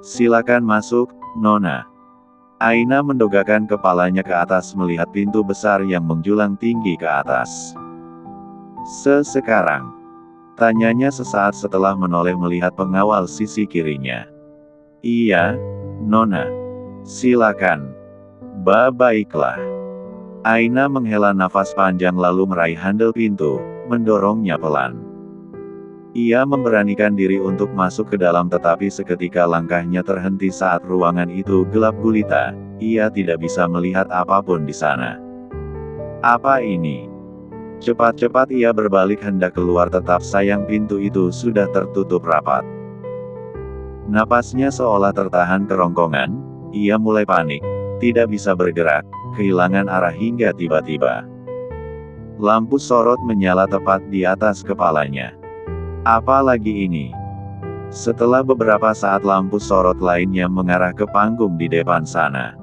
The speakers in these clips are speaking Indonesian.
Silakan masuk, Nona. Aina mendongakkan kepalanya ke atas melihat pintu besar yang menjulang tinggi ke atas. Sekarang? Tanyanya sesaat setelah menoleh melihat pengawal sisi kirinya. Iya, Nona. Silakan. Baiklah. Aina menghela nafas panjang lalu meraih handle pintu, mendorongnya pelan. Ia memberanikan diri untuk masuk ke dalam tetapi seketika langkahnya terhenti saat ruangan itu gelap gulita, ia tidak bisa melihat apapun di sana. Apa ini? Cepat-cepat ia berbalik hendak keluar tetapi sayang pintu itu sudah tertutup rapat. Napasnya seolah tertahan kerongkongan, ia mulai panik, tidak bisa bergerak, kehilangan arah hingga tiba-tiba lampu sorot menyala tepat di atas kepalanya. Apa lagi ini? Setelah beberapa saat lampu sorot lainnya mengarah ke panggung di depan sana.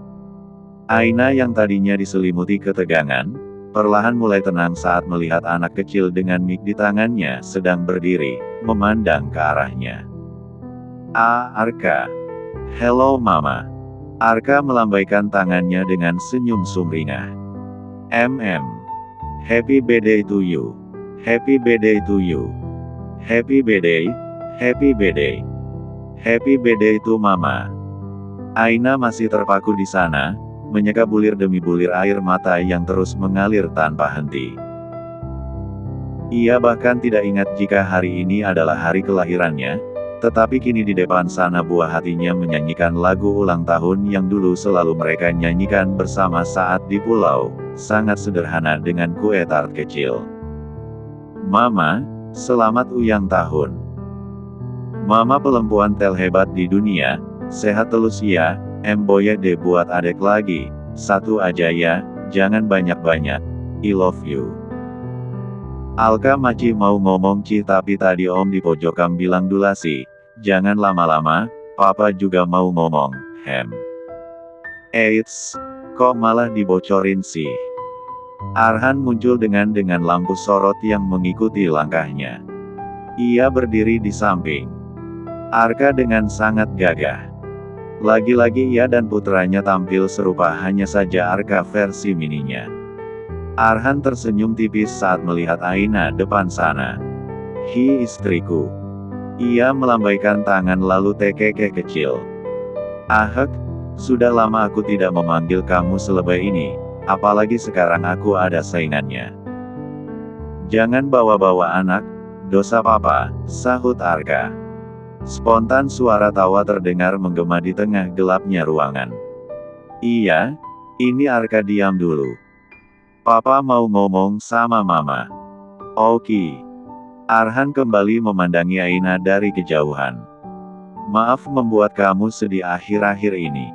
Aina yang tadinya diselimuti ketegangan, perlahan mulai tenang saat melihat anak kecil dengan mic di tangannya sedang berdiri, memandang ke arahnya. Arka. Hello Mama. Arka melambaikan tangannya dengan senyum sumringah. Happy birthday to you. Happy birthday to you. Happy birthday, happy birthday. Happy birthday to Mama. Aina masih terpaku di sana, menyeka bulir demi bulir air mata yang terus mengalir tanpa henti. Ia bahkan tidak ingat jika hari ini adalah hari kelahirannya, tetapi kini di depan sana buah hatinya menyanyikan lagu ulang tahun yang dulu selalu mereka nyanyikan bersama saat di pulau, sangat sederhana dengan kue tart kecil. Mama, selamat ulang tahun. Mama perempuan terhebat di dunia, sehat terus ya, boya deh buat adek lagi, satu aja ya, jangan banyak-banyak, I love you. Alka Maci mau ngomong tapi tadi Om di pojokan bilang dulu sih, jangan lama-lama, Papa juga mau ngomong, Eits, kok malah dibocorin sih? Arhan muncul dengan lampu sorot yang mengikuti langkahnya. Ia berdiri di samping Arka dengan sangat gagah. Lagi-lagi ia dan putranya tampil serupa, hanya saja Arka versi mininya. Arhan tersenyum tipis saat melihat Aina depan sana. Hi istriku. Ia melambaikan tangan lalu tekek kecil. Ahek, sudah lama aku tidak memanggil kamu selebay ini. Apalagi sekarang aku ada saingannya. Jangan bawa-bawa anak, dosa papa, sahut Arka. Spontan suara tawa terdengar menggema di tengah gelapnya ruangan. Iya, ini Arka, diam dulu. Papa mau ngomong sama Mama. Oke. Arhan kembali memandangi Aina dari kejauhan. Maaf membuat kamu sedih akhir-akhir ini.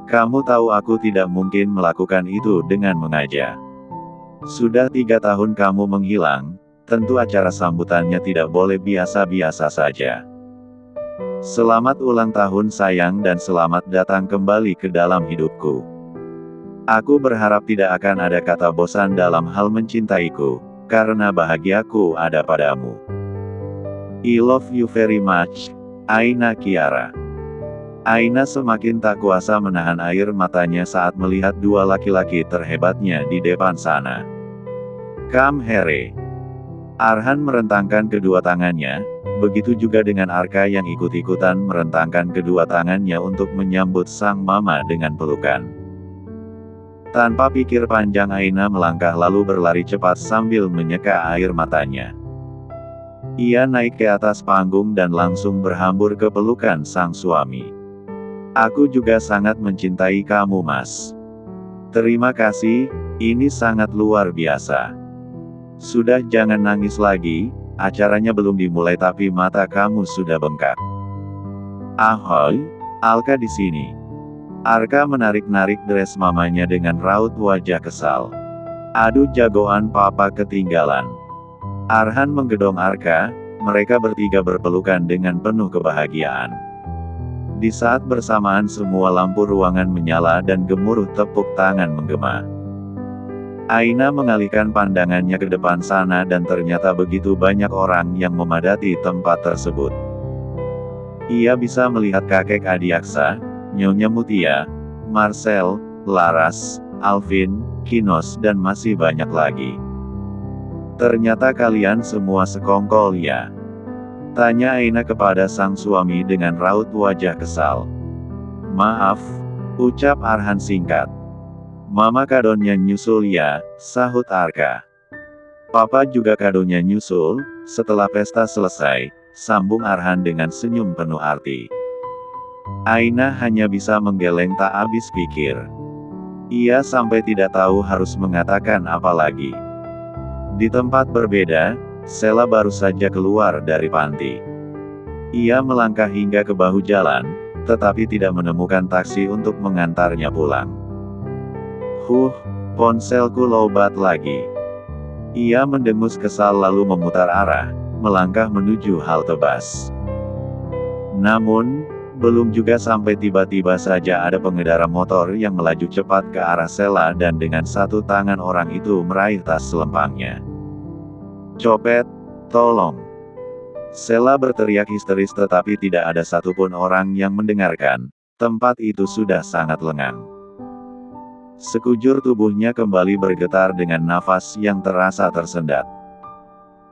Kamu tahu aku tidak mungkin melakukan itu dengan mengaja. Sudah 3 tahun kamu menghilang, tentu acara sambutannya tidak boleh biasa-biasa saja. Selamat ulang tahun sayang dan selamat datang kembali ke dalam hidupku. Aku berharap tidak akan ada kata bosan dalam hal mencintaiku, karena bahagiaku ada padamu. I love you very much, Aina Kiara. Aina semakin tak kuasa menahan air matanya saat melihat dua laki-laki terhebatnya di depan sana. Come here. Arhan merentangkan kedua tangannya, begitu juga dengan Arka yang ikut-ikutan merentangkan kedua tangannya untuk menyambut sang mama dengan pelukan. Tanpa pikir panjang Aina melangkah lalu berlari cepat sambil menyeka air matanya. Ia naik ke atas panggung dan langsung berhambur ke pelukan sang suami. Aku juga sangat mencintai kamu Mas. Terima kasih, ini sangat luar biasa. Sudah jangan nangis lagi, acaranya belum dimulai tapi mata kamu sudah bengkak. Ahoy, Alka di sini. Arka menarik-narik dress mamanya dengan raut wajah kesal. Aduh jagoan papa ketinggalan. Arhan menggedong Arka, mereka bertiga berpelukan dengan penuh kebahagiaan. Di saat bersamaan semua lampu ruangan menyala dan gemuruh tepuk tangan menggema. Aina mengalihkan pandangannya ke depan sana dan ternyata begitu banyak orang yang memadati tempat tersebut. Ia bisa melihat kakek Adiaksa, Nyonya Mutia, Marcel, Laras, Alvin, Kinos dan masih banyak lagi. Ternyata kalian semua sekongkol ya? Tanya Aina kepada sang suami dengan raut wajah kesal. Maaf, ucap Arhan singkat. Mama kadonya nyusul ya, sahut Arka. Papa juga kadonya nyusul, setelah pesta selesai, sambung Arhan dengan senyum penuh arti. Aina hanya bisa menggeleng tak habis pikir. Ia sampai tidak tahu harus mengatakan apa lagi. Di tempat berbeda, Sela baru saja keluar dari panti. Ia melangkah hingga ke bahu jalan, tetapi tidak menemukan taksi untuk mengantarnya pulang. Ponselku lobat lagi. Ia mendengus kesal lalu memutar arah, melangkah menuju halte bus. Namun, belum juga sampai tiba-tiba saja ada pengendara motor yang melaju cepat ke arah Sela dan dengan satu tangan orang itu meraih tas selempangnya. Copet, tolong. Sela berteriak histeris tetapi tidak ada satupun orang yang mendengarkan. Tempat itu sudah sangat lengang. Sekujur tubuhnya kembali bergetar dengan nafas yang terasa tersendat.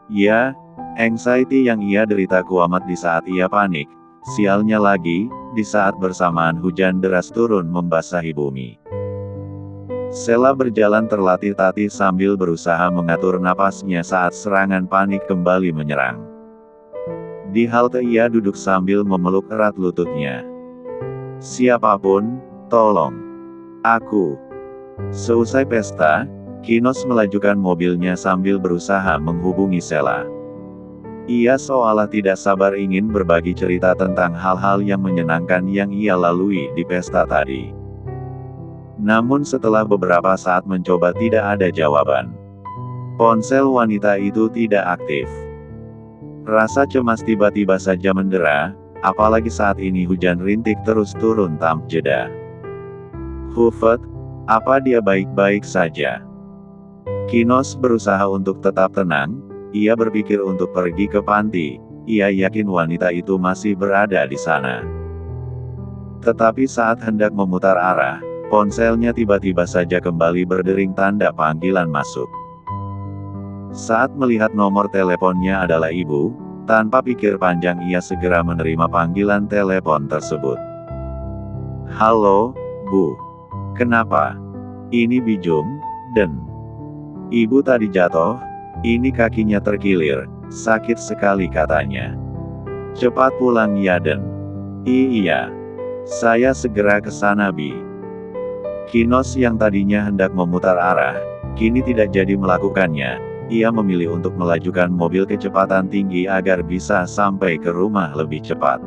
Ya, anxiety yang ia derita kuamat di saat ia panik. Sialnya lagi, di saat bersamaan hujan deras turun membasahi bumi. Sela berjalan tertatih-tatih sambil berusaha mengatur napasnya saat serangan panik kembali menyerang. Di halte ia duduk sambil memeluk erat lututnya. Siapapun, tolong. Aku. Seusai pesta, Kinos melajukan mobilnya sambil berusaha menghubungi Sela. Ia seolah tidak sabar ingin berbagi cerita tentang hal-hal yang menyenangkan yang ia lalui di pesta tadi. Namun setelah beberapa saat mencoba tidak ada jawaban. Ponsel wanita itu tidak aktif. Rasa cemas tiba-tiba saja mendera, apalagi saat ini hujan rintik terus turun tanpa jeda. Hufet, apa dia baik-baik saja? Kinos berusaha untuk tetap tenang, ia berpikir untuk pergi ke panti, ia yakin wanita itu masih berada di sana. Tetapi saat hendak memutar arah, ponselnya tiba-tiba saja kembali berdering tanda panggilan masuk. Saat melihat nomor teleponnya adalah ibu, tanpa pikir panjang ia segera menerima panggilan telepon tersebut. Halo, Bu. Kenapa? Ini Bijum, Den. Ibu tadi jatuh, ini kakinya terkilir, sakit sekali katanya. Cepat pulang ya Den. Iya. Saya segera ke sana Bi. Kinos yang tadinya hendak memutar arah, kini tidak jadi melakukannya. Ia memilih untuk melajukan mobil kecepatan tinggi agar bisa sampai ke rumah lebih cepat.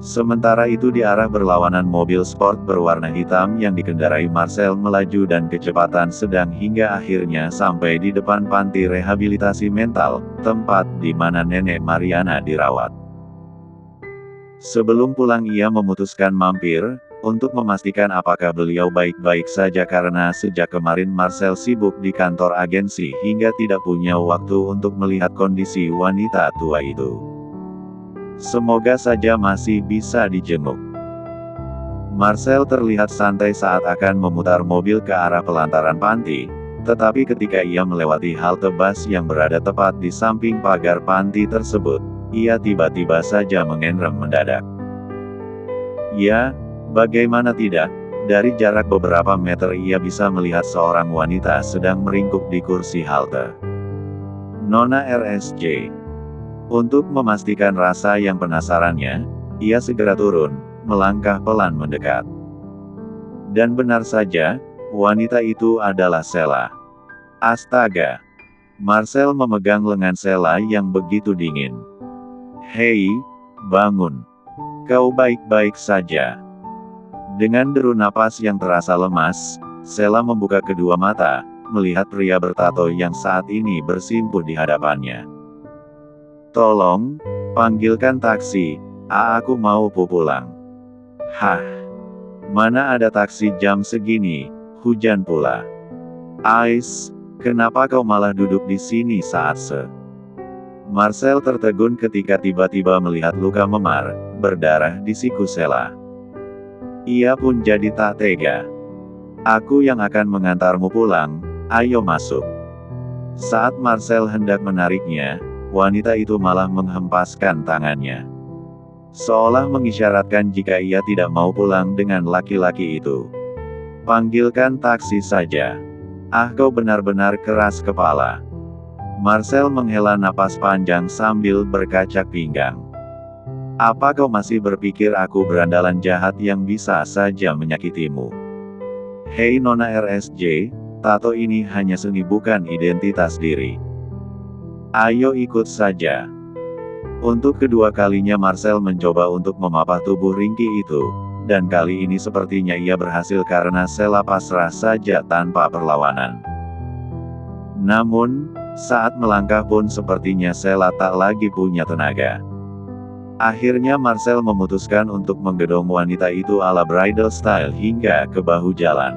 Sementara itu di arah berlawanan mobil sport berwarna hitam yang dikendarai Marcel melaju dan kecepatan sedang hingga akhirnya sampai di depan panti rehabilitasi mental, tempat di mana nenek Mariana dirawat. Sebelum pulang ia memutuskan mampir, untuk memastikan apakah beliau baik-baik saja karena sejak kemarin Marcel sibuk di kantor agensi hingga tidak punya waktu untuk melihat kondisi wanita tua itu. Semoga saja masih bisa dijenguk. Marcel terlihat santai saat akan memutar mobil ke arah pelantaran panti, tetapi ketika ia melewati halte bus yang berada tepat di samping pagar panti tersebut, ia tiba-tiba saja mengenrem mendadak. Ya, bagaimana tidak, dari jarak beberapa meter ia bisa melihat seorang wanita sedang meringkuk di kursi halte. Nona RSJ. Untuk memastikan rasa yang penasarannya, ia segera turun, melangkah pelan mendekat. Dan benar saja, wanita itu adalah Sela. Astaga! Marcel memegang lengan Sela yang begitu dingin. Hei, bangun. Kau baik-baik saja. Dengan deru napas yang terasa lemas, Sela membuka kedua mata, melihat pria bertato yang saat ini bersimpuh di hadapannya. Tolong, panggilkan taksi, aku mau pulang. Hah? Mana ada taksi jam segini, hujan pula. Ais, kenapa kau malah duduk di sini saat Marcel tertegun ketika tiba-tiba melihat luka memar, berdarah di siku Sheila. Ia pun jadi tak tega. Aku yang akan mengantarmu pulang, ayo masuk. Saat Marcel hendak menariknya, wanita itu malah menghempaskan tangannya. Seolah mengisyaratkan jika ia tidak mau pulang dengan laki-laki itu. Panggilkan taksi saja. Ah, kau benar-benar keras kepala. Marcel menghela napas panjang sambil berkacak pinggang. Apa kau masih berpikir aku berandalan jahat yang bisa saja menyakitimu? Hei Nona RSJ, tato ini hanya seni bukan identitas diri. Ayo ikut saja. Untuk kedua kalinya Marcel mencoba untuk memapah tubuh ringkih itu, dan kali ini sepertinya ia berhasil karena Sheila pasrah saja tanpa perlawanan. Namun, saat melangkah pun sepertinya Sheila tak lagi punya tenaga. Akhirnya Marcel memutuskan untuk menggedong wanita itu ala bridal style hingga ke bahu jalan.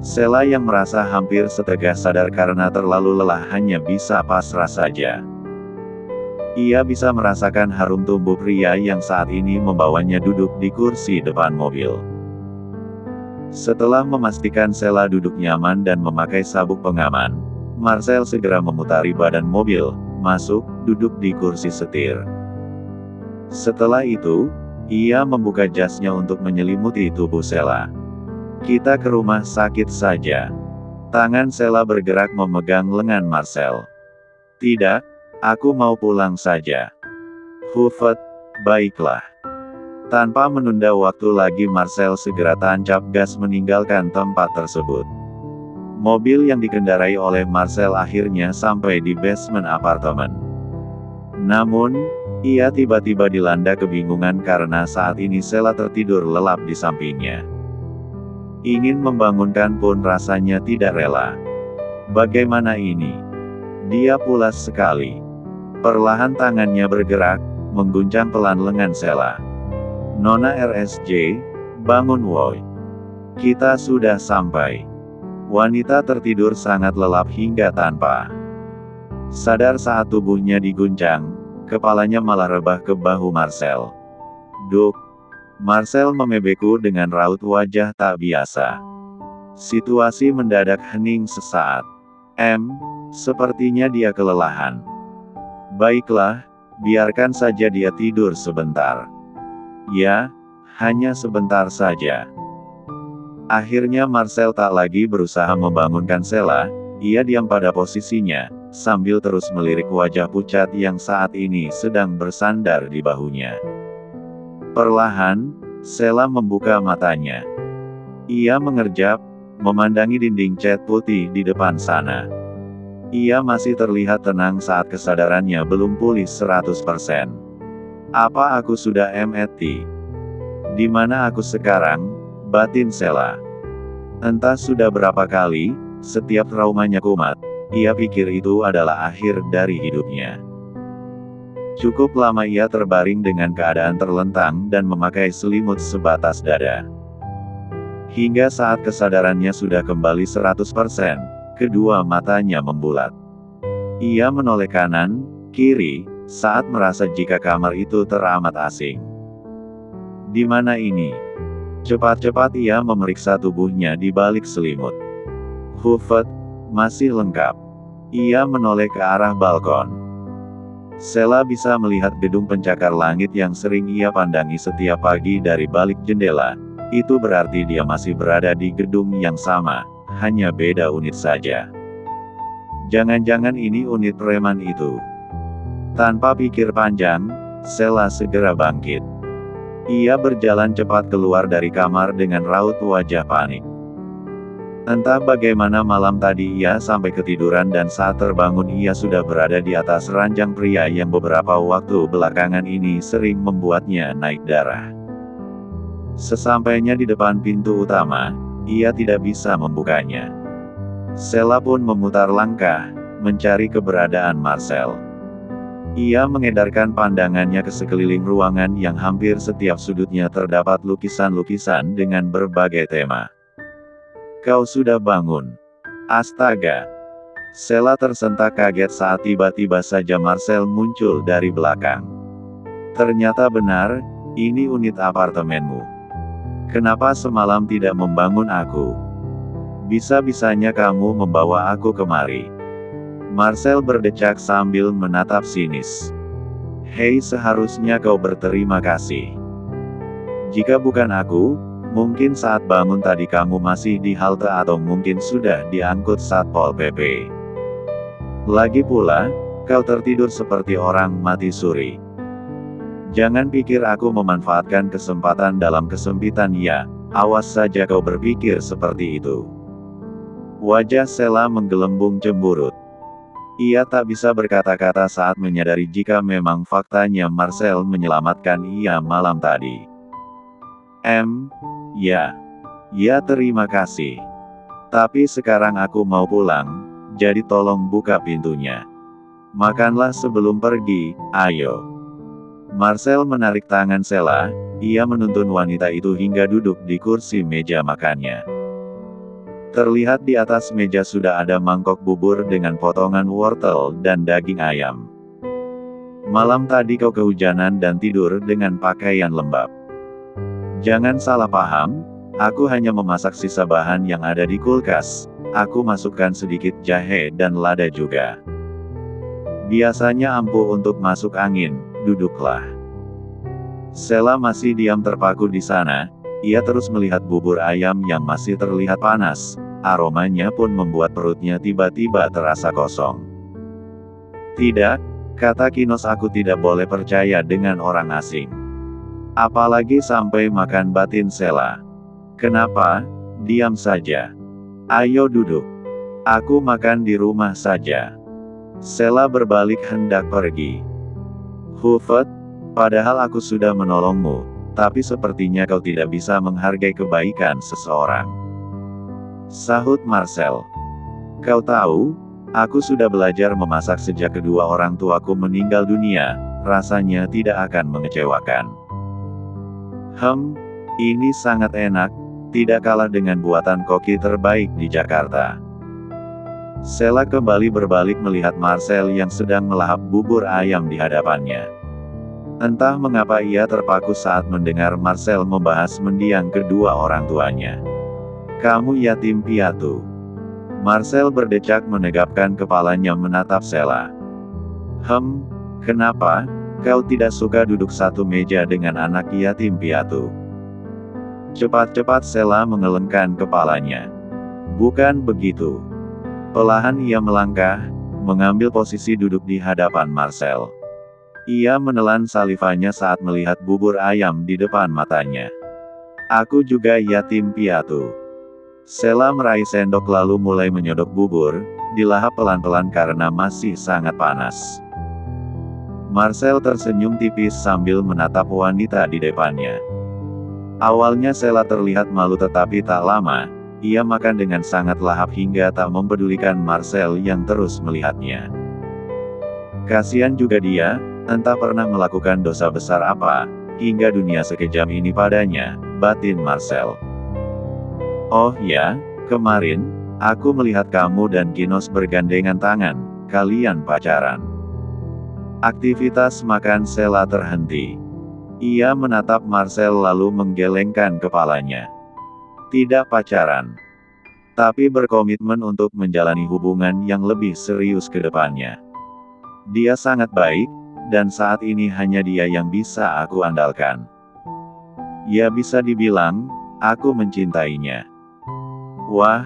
Sheila yang merasa hampir setengah sadar karena terlalu lelah hanya bisa pasrah saja. Ia bisa merasakan harum tubuh pria yang saat ini membawanya duduk di kursi depan mobil. Setelah memastikan Sheila duduk nyaman dan memakai sabuk pengaman, Marcel segera memutari badan mobil, masuk, duduk di kursi setir. Setelah itu, ia membuka jasnya untuk menyelimuti tubuh Sheila. Kita ke rumah sakit saja. Tangan Sheila bergerak memegang lengan Marcel. Tidak, aku mau pulang saja. Hufet, baiklah. Tanpa menunda waktu lagi Marcel segera tancap gas meninggalkan tempat tersebut. Mobil yang dikendarai oleh Marcel akhirnya sampai di basement apartemen. Namun, ia tiba-tiba dilanda kebingungan karena saat ini Sheila tertidur lelap di sampingnya. Ingin membangunkan pun rasanya tidak rela. Bagaimana ini? Dia pulas sekali. Perlahan tangannya bergerak, mengguncang pelan lengan Sheila. Nona RSJ, bangun woi. Kita sudah sampai. Wanita tertidur sangat lelap hingga tanpa sadar saat tubuhnya diguncang, kepalanya malah rebah ke bahu Marcel. Duk. Marcel memebeku dengan raut wajah tak biasa. Situasi mendadak hening sesaat. Sepertinya dia kelelahan. Baiklah, biarkan saja dia tidur sebentar. Ya, hanya sebentar saja. Akhirnya Marcel tak lagi berusaha membangunkan Sheila, ia diam pada posisinya, sambil terus melirik wajah pucat yang saat ini sedang bersandar di bahunya. Perlahan, Sheila membuka matanya. Ia mengerjap, memandangi dinding cat putih di depan sana. Ia masih terlihat tenang saat kesadarannya belum pulih 100%. Apa aku sudah mati? Di mana aku sekarang? Batin Sheila. Entah sudah berapa kali, setiap traumanya kumat, ia pikir itu adalah akhir dari hidupnya. Cukup lama ia terbaring dengan keadaan terlentang dan memakai selimut sebatas dada. Hingga saat kesadarannya sudah kembali 100%, kedua matanya membulat. Ia menoleh kanan, kiri, saat merasa jika kamar itu teramat asing. Di mana ini? Cepat-cepat ia memeriksa tubuhnya di balik selimut. Hufet, masih lengkap. Ia menoleh ke arah balkon. Sheila bisa melihat gedung pencakar langit yang sering ia pandangi setiap pagi dari balik jendela. Itu berarti dia masih berada di gedung yang sama, hanya beda unit saja. Jangan-jangan ini unit preman itu. Tanpa pikir panjang, Sheila segera bangkit. Ia berjalan cepat keluar dari kamar dengan raut wajah panik. Entah bagaimana malam tadi ia sampai ketiduran dan saat terbangun ia sudah berada di atas ranjang pria yang beberapa waktu belakangan ini sering membuatnya naik darah. Sesampainya di depan pintu utama, ia tidak bisa membukanya. Sheila pun memutar langkah, mencari keberadaan Marcel. Ia mengedarkan pandangannya ke sekeliling ruangan yang hampir setiap sudutnya terdapat lukisan-lukisan dengan berbagai tema. Kau sudah bangun. Astaga. Sheila tersentak kaget saat tiba-tiba saja Marcel muncul dari belakang. Ternyata benar, ini unit apartemenmu. Kenapa semalam tidak membangun aku? Bisa-bisanya kamu membawa aku kemari. Marcel berdecak sambil menatap sinis. Hei, seharusnya kau berterima kasih. Jika bukan aku, mungkin saat bangun tadi kamu masih di halte atau mungkin sudah diangkut Satpol PP. Lagi pula, kau tertidur seperti orang mati suri. Jangan pikir aku memanfaatkan kesempatan dalam kesempitan ya, awas saja kau berpikir seperti itu. Wajah Sheila menggelembung cemburut. Ia tak bisa berkata-kata saat menyadari jika memang faktanya Marcel menyelamatkan ia malam tadi. Ya terima kasih. Tapi sekarang aku mau pulang. Jadi tolong buka pintunya. Makanlah sebelum pergi, ayo. Marcel menarik tangan Sheila, ia menuntun wanita itu hingga duduk di kursi meja makannya. Terlihat di atas meja sudah ada mangkok bubur dengan potongan wortel dan daging ayam. Malam tadi kau kehujanan dan tidur dengan pakaian lembab. Jangan salah paham, aku hanya memasak sisa bahan yang ada di kulkas. Aku masukkan sedikit jahe dan lada juga. Biasanya ampuh untuk masuk angin, duduklah. Sheila masih diam terpaku di sana, ia terus melihat bubur ayam yang masih terlihat panas, aromanya pun membuat perutnya tiba-tiba terasa kosong. Tidak, kata Kinos, aku tidak boleh percaya dengan orang asing. Apalagi sampai makan batin Sheila. Kenapa? Diam saja. Ayo duduk. Aku makan di rumah saja. Sheila berbalik hendak pergi. Hufet, padahal aku sudah menolongmu, tapi sepertinya kau tidak bisa menghargai kebaikan seseorang. Sahut Marcel. Kau tahu, aku sudah belajar memasak sejak kedua orang tuaku meninggal dunia, rasanya tidak akan mengecewakan. Ini sangat enak. Tidak kalah dengan buatan koki terbaik di Jakarta. Sheila kembali berbalik melihat Marcel yang sedang melahap bubur ayam di hadapannya. Entah mengapa ia terpaku saat mendengar Marcel membahas mendiang kedua orang tuanya. Kamu yatim piatu. Marcel berdecak menegapkan kepalanya menatap Sheila. Kenapa? Kau tidak suka duduk satu meja dengan anak yatim piatu? Cepat-cepat Sheila mengelengkan kepalanya. Bukan begitu. Perlahan ia melangkah, mengambil posisi duduk di hadapan Marcel. Ia menelan salivanya saat melihat bubur ayam di depan matanya. Aku juga yatim piatu. Sheila meraih sendok lalu mulai menyodok bubur, dilahap pelan-pelan karena masih sangat panas. Marcel tersenyum tipis sambil menatap wanita di depannya. Awalnya Sheila terlihat malu tetapi tak lama, ia makan dengan sangat lahap hingga tak mempedulikan Marcel yang terus melihatnya. Kasihan juga dia, entah pernah melakukan dosa besar apa, hingga dunia sekejam ini padanya, batin Marcel. Oh ya, kemarin, aku melihat kamu dan Kinos bergandengan tangan, kalian pacaran. Aktivitas makan Sheila terhenti. Ia menatap Marcel lalu menggelengkan kepalanya. Tidak pacaran. Tapi berkomitmen untuk menjalani hubungan yang lebih serius ke depannya. Dia sangat baik, dan saat ini hanya dia yang bisa aku andalkan. Ya bisa dibilang, aku mencintainya. Wah,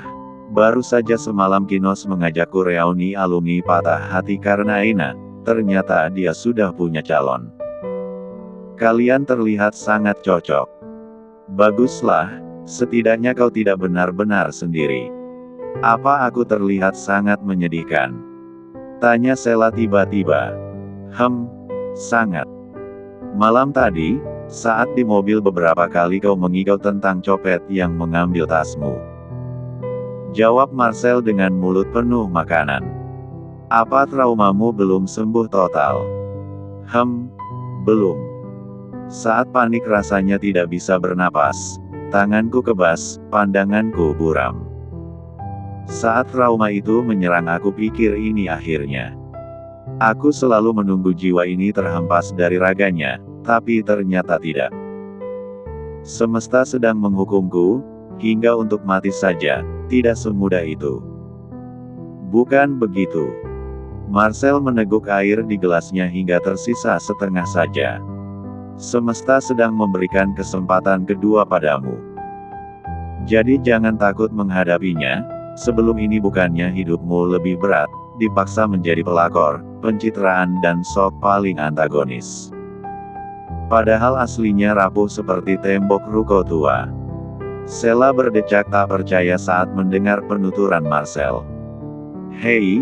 baru saja semalam Kinos mengajakku reuni alumni patah hati karena Aina, ternyata dia sudah punya calon. Kalian terlihat sangat cocok. Baguslah, setidaknya kau tidak benar-benar sendiri. Apa aku terlihat sangat menyedihkan? Tanya Sheila tiba-tiba. Sangat. Malam tadi, saat di mobil beberapa kali kau mengigau tentang copet yang mengambil tasmu. Jawab Marcel dengan mulut penuh makanan. Apa traumamu belum sembuh total? Belum. Saat panik rasanya tidak bisa bernapas, tanganku kebas, pandanganku buram. Saat trauma itu menyerang aku pikir ini akhirnya. Aku selalu menunggu jiwa ini terhempas dari raganya, tapi ternyata tidak. Semesta sedang menghukumku, hingga untuk mati saja, tidak semudah itu. Bukan begitu. Marcel meneguk air di gelasnya hingga tersisa setengah saja. Semesta sedang memberikan kesempatan kedua padamu. Jadi jangan takut menghadapinya, sebelum ini bukannya hidupmu lebih berat, dipaksa menjadi pelakor, pencitraan dan sok paling antagonis. Padahal aslinya rapuh seperti tembok ruko tua. Sheila berdecak tak percaya saat mendengar penuturan Marcel. Hei,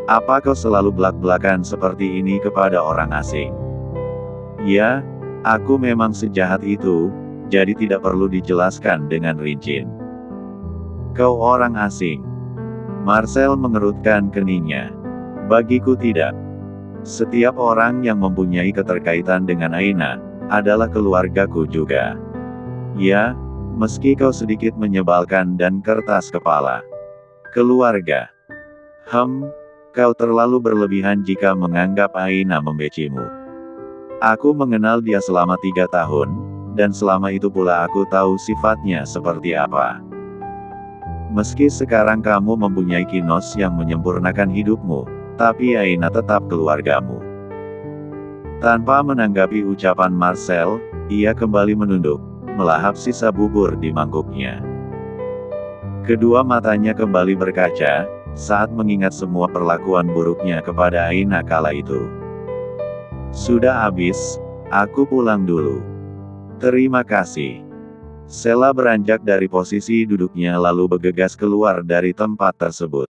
apa kau selalu belak-belakan seperti ini kepada orang asing? Ya, aku memang sejahat itu, jadi tidak perlu dijelaskan dengan rinci. Kau orang asing. Marcel mengerutkan keningnya. Bagiku tidak. Setiap orang yang mempunyai keterkaitan dengan Aina, adalah keluargaku juga. Ya, meski kau sedikit menyebalkan dan kertas kepala. Keluarga. Kau terlalu berlebihan jika menganggap Aina membecimu. Aku mengenal dia selama 3 tahun, dan selama itu pula aku tahu sifatnya seperti apa. Meski sekarang kamu mempunyai kinos yang menyempurnakan hidupmu, tapi Aina tetap keluargamu. Tanpa menanggapi ucapan Marcel, ia kembali menunduk, melahap sisa bubur di mangkuknya. Kedua matanya kembali berkaca, saat mengingat semua perlakuan buruknya kepada Aina kala itu. Sudah habis, aku pulang dulu. Terima kasih. Sheila beranjak dari posisi duduknya lalu bergegas keluar dari tempat tersebut.